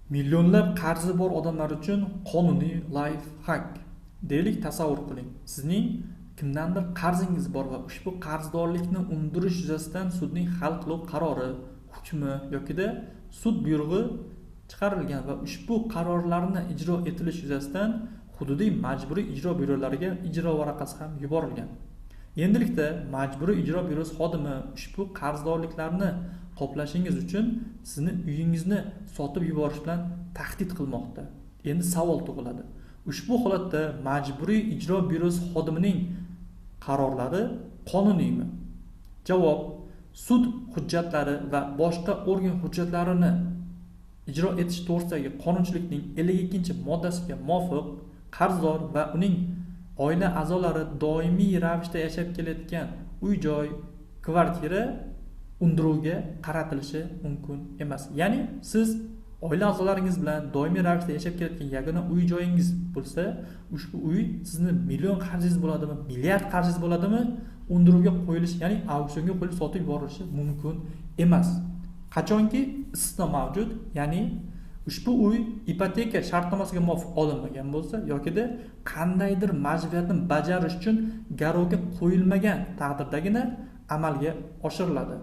Millionlab qarzi bor odamlar uchun qonuniy life hack. Deylik, tasavvur qiling. Sizning kimdandir qarzingiz bor va ushbu qarzdorlikni undirish yuzasidan sudning hal qiluvchi qarori, hukmi yokida sud buyrug'i chiqarilgan va ushbu qarorlarni ijro etilish yuzasidan hududiy majburiy ijro byurolariga ijro varaqasi ham yuborilgan. Endilikda majburiy ijro byurosi xodimi ushbu qarzdorliklarni qoplashingiz uchun sizni uyingizni sotib yuborish bilan tahdid qilmoqda. Endi savol tug'iladi. Ushbu holatda majburiy ijro byurosi xodimining qarorlari qonuniymi? Javob: sud hujjatlari va boshqa organ hujjatlarini ijro etish to'g'risidagi qonunchilikning 52-moddasiga muvofiq qarzdor va uning oila a'zolari doimiy ravishda yashab kelayotgan uy-joy, kvartira undiruvga qaratilishi mumkin emas. Ya'ni siz oila a'zolaringiz bilan doimiy ravishda yashab kelayotgan yagona uy-joyingiz bo'lsa, ushbu uy sizni million qarzingiz bo'ladimi, milliard qarzingiz bo'ladimi, undiruvga qo'yilishi, ya'ni auksionga qo'yilib sotib yuborilishi mumkin emas. Qachonki istisno mavjud, ya'ni ushbu uy ipoteka shartnomasiga muvofiq olinmagan bo'lsa yokida qandaydir majburiyatni bajarish uchun garovga qo'yilmagan taqdirdagina amalga oshiriladi.